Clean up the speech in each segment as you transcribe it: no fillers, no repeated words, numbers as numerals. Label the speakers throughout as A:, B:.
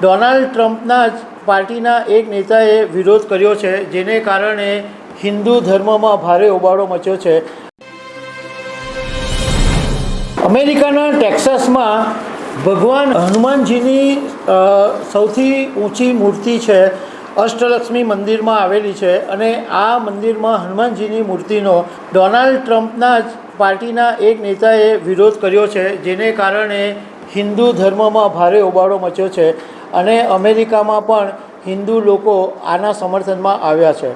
A: Donald ટ્રમ્પના જ પાર્ટીના એક નેતાએ વિરોધ કર્યો છે, જેને કારણે હિન્દુ ધર્મમાં ભારે હોબાળો મચ્યો છે. અમેરિકાના ટેક્સાસમાં ભગવાન હનુમાનજીની સૌથી ઊંચી મૂર્તિ છે, અષ્ટલક્ષ્મી મંદિરમાં આવેલી છે. અને આ મંદિરમાં હનુમાનજીની મૂર્તિનો ડોનાલ્ડ ટ્રમ્પના જ પાર્ટીના એક નેતાએ વિરોધ કર્યો છે, જેને કારણે હિન્દુ ધર્મમાં ભારે હોબાળો મચ્યો છે. અને અમેરિકામાં પણ હિન્દુ લોકો આના સમર્થનમાં આવ્યા છે.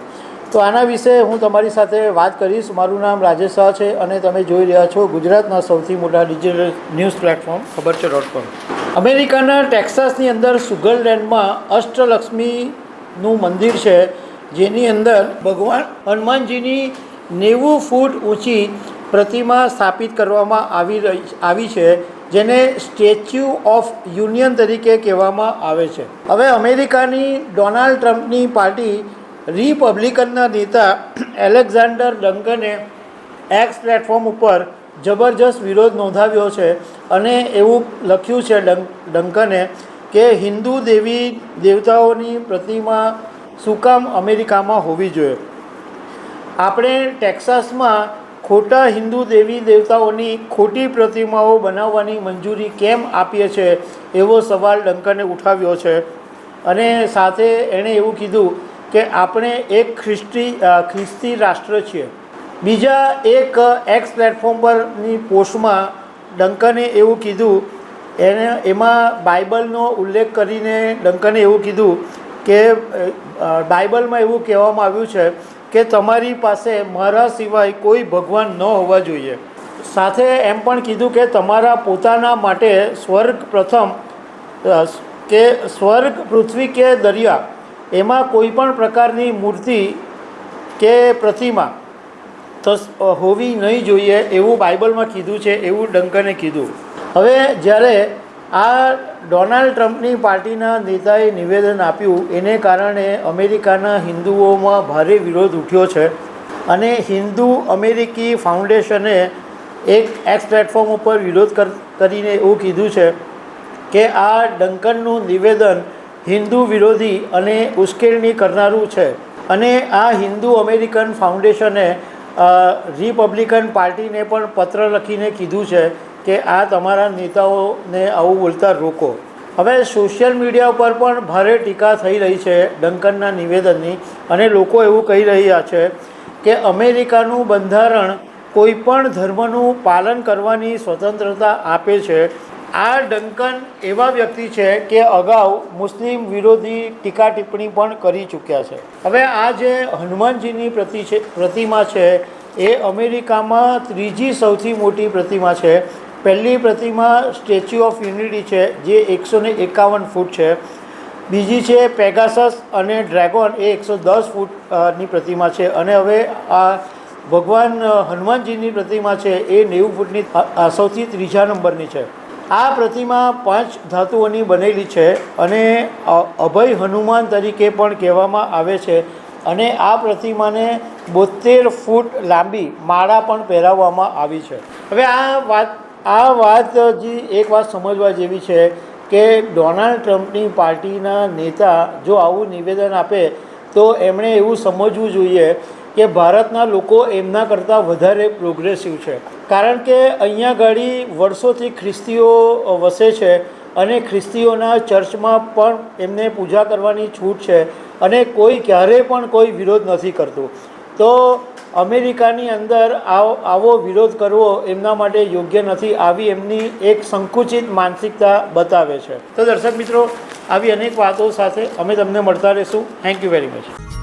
A: તો આના વિશે હું તમારી સાથે વાત કરીશ. મારું નામ રાજેશ શાહ છે અને તમે જોઈ રહ્યા છો ગુજરાતના સૌથી મોટા ડિજિટલ ન્યૂઝ પ્લેટફોર્મ ખબરછે.com. અમેરિકાના ટેક્સાસની અંદર સુગરલેન્ડમાં અષ્ટલક્ષ્મીનું મંદિર છે, જેની અંદર ભગવાન હનુમાનજીની 90 ફૂટ ઊંચી પ્રતિમા સ્થાપિત કરવામાં આવી છે, જેને સ્ટેચ્યુ ઓફ યુનિયન તરીકે કહેવામાં આવે છે. હવે અમેરિકાની ડોનાલ્ડ ટ્રમ્પની પાર્ટી રિપબ્લિકનના નેતા એલેક્ઝાન્ડર ડંકને એક્સ પ્લેટફોર્મ ઉપર જબરજસ્ત વિરોધ નોંધાવ્યો છે અને એવું લખ્યું છે ડંકને કે હિન્દુ દેવી દેવતાઓની પ્રતિમા શું કામ અમેરિકામાં હોવી જોઈએ? આપણે ટેક્સાસમાં ખોટા હિન્દુ દેવી દેવતાઓની ખોટી પ્રતિમાઓ બનાવવાની મંજૂરી કેમ આપીએ છીએ, એવો સવાલ ડંકને ઉઠાવ્યો છે. અને સાથે એણે એવું કીધું કે આપણે એક ખ્રિસ્તી રાષ્ટ્ર છીએ. બીજા એક એક્સ પ્લેટફોર્મ પરની પોસ્ટમાં ડંકને એવું કીધું, એમાં બાઇબલનો ઉલ્લેખ કરીને ડંકને એવું કીધું કે બાઇબલમાં એવું કહેવામાં આવ્યું છે કે તમારી પાસે મારા સિવાય કોઈ ભગવાન ન હોવા જોઈએ. સાથે એમ પણ કીધું કે તમારા પોતાના માટે સ્વર્ગ પ્રથમ કે સ્વર્ગ, પૃથ્વી કે દરિયા, એમાં કોઈ પણ પ્રકારની મૂર્તિ કે પ્રતિમા હોવી નહીં જોઈએ એવું બાઇબલમાં કીધું છે, એવું ડંકને કીધું. હવે જ્યારે આ ડોનાલ્ડ ટ્રમ્પની પાર્ટીના નેતાએ નિવેદન આપ્યું, એને કારણે અમેરિકાના હિન્દુઓમાં ભારે વિરોધ ઉઠ્યો છે. અને હિન્દુ અમેરિકી ફાઉન્ડેશને એક એક્સ પ્લેટફોર્મ ઉપર વિરોધ કરીને એવું કીધું છે કે આ ડંકનનું નિવેદન હિન્દુ વિરોધી અને ઉશ્કેરણી કરનારું છે. અને આ હિન્દુ અમેરિકન ફાઉન્ડેશને રિપબ્લિકન પાર્ટીને પણ પત્ર લખીને કીધું છે કે આ તમારા નેતાઓને આવું બોલતા રોકો. હવે સોશિયલ મીડિયા ઉપર પણ ભારે ટીકા થઈ રહી છે ડંકનના નિવેદનની. અને લોકો એવું કહી રહ્યા છે કે અમેરિકાનું બંધારણ કોઈ પણ ધર્મનું પાલન કરવાની સ્વતંત્રતા આપે છે. આ ડંકન એવા વ્યક્તિ છે કે અગાઉ મુસ્લિમ વિરોધી ટીકા ટિપ્પણી પણ કરી ચૂક્યા છે. હવે આ જે હનુમાનજીની પ્રતિમા છે એ અમેરિકામાં ત્રીજી સૌથી મોટી પ્રતિમા છે. પહેલી પ્રતિમા સ્ટેચ્યુ ઓફ યુનિટી છે, જે 151 ફૂટ છે. બીજી છે પેગાસસ અને ડ્રેગન, એ 110 ફૂટની પ્રતિમા છે. અને હવે આ ભગવાન હનુમાનજીની પ્રતિમા છે એ 90 ફૂટની સૌથી ત્રીજા નંબરની છે. આ પ્રતિમા 5 ધાતુઓની બનેલી છે અને અભય હનુમાન તરીકે પણ કહેવામાં આવે છે. અને આ પ્રતિમાને 72 ફૂટ લાંબી માળા પણ પહેરાવવામાં આવી છે. હવે આ વાત એક વાત સમજવા જેવી છે કે ડોનાલ્ડ ટ્રમ્પની પાર્ટીના નેતા જો આવું નિવેદન આપે તો એમણે એવું સમજવું જોઈએ કે ભારતના લોકો એમના કરતાં વધારે પ્રોગ્રેસિવ છે. કારણ કે અહીંયા આગળ વર્ષોથી ખ્રિસ્તીઓ વસે છે અને ખ્રિસ્તીઓના ચર્ચમાં પણ એમને પૂજા કરવાની છૂટ છે અને કોઈ ક્યારેય પણ કોઈ વિરોધ નથી કરતું. તો અમેરિકાની અંદર આવો વિરોધ કરવો એમના માટે યોગ્ય નથી. આવી એમની એક સંકુચિત માનસિકતા બતાવે છે. તો દર્શક મિત્રો, આવી અનેક વાતો સાથે અમે તમને મળતા રહીશું. Thank you very much.